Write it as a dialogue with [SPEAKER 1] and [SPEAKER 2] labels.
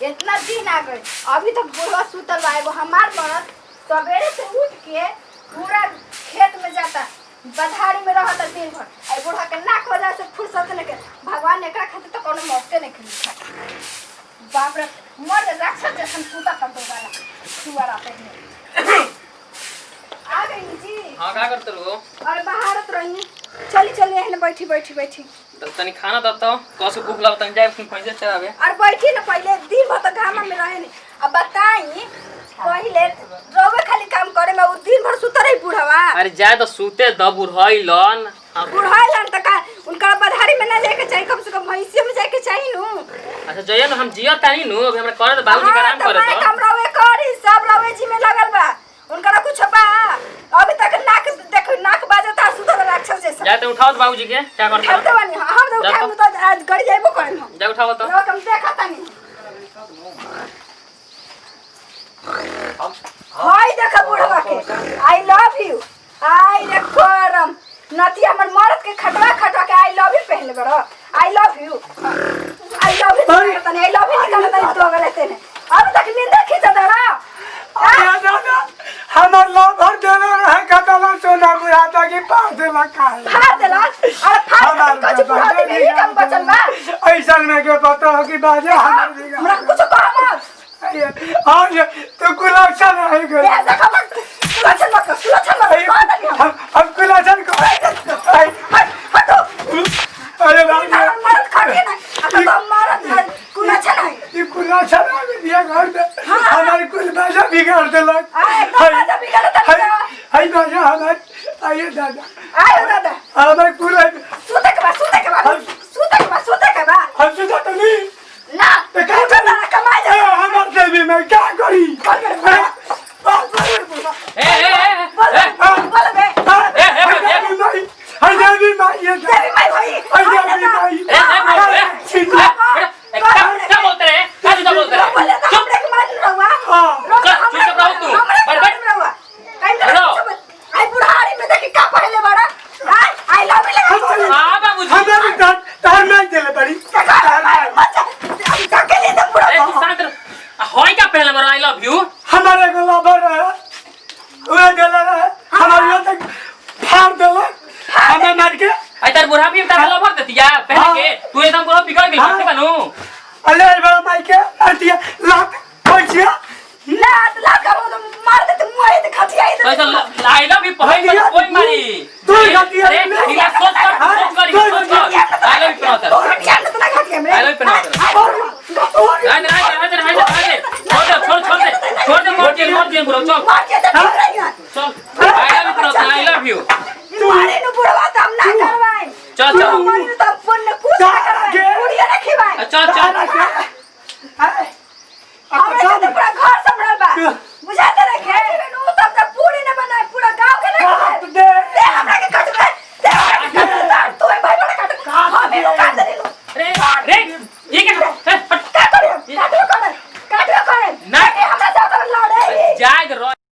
[SPEAKER 1] इतना दिन आ गए अभी तक बुढ़वा सुतल बा। एगो हमार मरद सवेरे से उठ के पूरा खेत में जाता, बधारी में रहता दिन भर। आई बुढ़वा के नाक वजह से फुर्सत नहीं के भगवान एकरा खातिर तो कोनो मौके नहीं खेली। बाप रे मर राक्षस जैसन सूता कर दो वाला सुअर आते हैं। आ गई जी।
[SPEAKER 2] हां का करत रहो?
[SPEAKER 1] अरे बाहर तो रही। चली चली एहने बैठी बैठी बैठी।
[SPEAKER 2] तो तनी खाना दतो कस भूख लागत तनी जाए पैसे चरावे।
[SPEAKER 1] अरे बैठी ना पहले दिन भर तो घामा में रहे नहीं। अब बताई पहले रोवे खाली काम करे में उ दिन भर सुत रही बुढ़वा।
[SPEAKER 2] अरे जाए तो सूते द बुढ़ाइलन।
[SPEAKER 1] बुढ़ाइलन त का उनका बधारी में ना जाए के चाहिए, कम से कम भैंसिया में जाए के चाहिए नु।
[SPEAKER 2] अच्छा जइए न हम जिया तानी नु अभी हमरा करे तो बाबूजी के आराम करे
[SPEAKER 1] तो हम रोवे करी सब रोवे जी में लगल बा। उनका कुछ बा अभी तक नाक देखो नाक बाजता सुतल राक्षस जैसा।
[SPEAKER 2] जाए तो उठाओ बाबूजी के क्या करते
[SPEAKER 1] हम तो बनी हम तो उठाए तो आज गड़ी जाइबो करे हम।
[SPEAKER 2] जा उठाओ तो
[SPEAKER 1] रोकम देखा तानी। हाय देखा बुढ़वा के आई लव यू। आई रे करम नती हमर मरद के खटवा खटवा के आई लव यू पहले बड़ो। I love you I love you तने आई लव यू निकाल तने तो गले तने अब तक नींद खींच दड़ा।
[SPEAKER 3] अरे दादा हमर लव भर देले रहे कतला सोना बुढ़ाता की पास देला काहे
[SPEAKER 1] फाड़ देला। अरे फाड़ कुछ बुढ़ा दे नहीं कम बचल बा।
[SPEAKER 3] ऐसा में के पता हो कि बाजे हमर बिगा
[SPEAKER 1] हमरा कुछ कह मत।
[SPEAKER 3] आज तो कुलाचा नहीं गए
[SPEAKER 1] ये देखा मत कुलाचन मत कह दे
[SPEAKER 3] हम कुलाचन को
[SPEAKER 1] हटो।
[SPEAKER 3] अरे बाबू
[SPEAKER 1] मरद खाके ना अब तो मरद कुलाचन है।
[SPEAKER 3] ये कुलाचा नहीं दिया घर में हमारे कुल बाजा बिगाड़ देलक।
[SPEAKER 1] बाजा बिगाड़ देलक।
[SPEAKER 3] हाय बाजा हमार आइए दादा
[SPEAKER 1] आयो दादा
[SPEAKER 3] हमारे कुल
[SPEAKER 1] सुते के बाद
[SPEAKER 3] हम सुधा तो नहीं
[SPEAKER 1] ना
[SPEAKER 3] तो क्या
[SPEAKER 1] दादा कमा जा
[SPEAKER 3] हमार देवी में क्या करी
[SPEAKER 1] बोल बे
[SPEAKER 3] देवी माई ये
[SPEAKER 1] देवी माई भाई
[SPEAKER 3] देवी माई
[SPEAKER 2] क्या बोलते रहे क्या झूठा बोलते रहे
[SPEAKER 1] बोले तो हमरे के मार रहुआ।
[SPEAKER 2] चल चुप रहो तू
[SPEAKER 1] रहुआ कहीं आई बुढ़ारी में देखी का पहले बड़ा आई लव यू लगा।
[SPEAKER 2] हां बाबूजी
[SPEAKER 3] हमारी तार नहीं देले बड़ी
[SPEAKER 1] हम का के लिए तो बुढ़ा
[SPEAKER 2] ए तू शांत होय का पहले बार आई लव यू
[SPEAKER 3] हमारे को लवर है वो देले रहे हमारे तक फाड़ देले हमें मार के
[SPEAKER 2] आई तार बुढ़ा भी तार लवर देतिया पहले के तू एकदम पूरा बिगड़ गेल कैसे बनू।
[SPEAKER 3] अरे बड़ा माई के आतिया लात पछिया
[SPEAKER 1] लात का वो मार दे तुम मुंह दिखा दिया
[SPEAKER 2] तो ऐसा आई लव यू पहले पर कोई मारी
[SPEAKER 3] तू खाती है
[SPEAKER 2] ये सोच कर आई लव यू प्रॉपर
[SPEAKER 1] यार तो ना खा के
[SPEAKER 2] आई लव यू प्रॉपर छोड़ दे मोर दे ब्रो चल
[SPEAKER 1] मार के तो ठीक रहेगा।
[SPEAKER 2] चल I love you proper I love you
[SPEAKER 1] मारे नु बुढ़वा तो हम ना करवाए।
[SPEAKER 2] चल चल
[SPEAKER 1] मारे तो पुण्य कुछ ना करवाए बुढ़िया ना खिवाए।
[SPEAKER 2] चल चल
[SPEAKER 1] हमरे से तो पूरा घर संभल बा बुझाते रखे नु सब तो पूरी ना बनाए पूरा गांव के ना दे हमरा के कट दे तू भाई बड़ा कट हम ही काट दे
[SPEAKER 2] रे ये क्या
[SPEAKER 1] काट काट काट
[SPEAKER 2] ना
[SPEAKER 1] हमरा से तो लड़े
[SPEAKER 2] जाए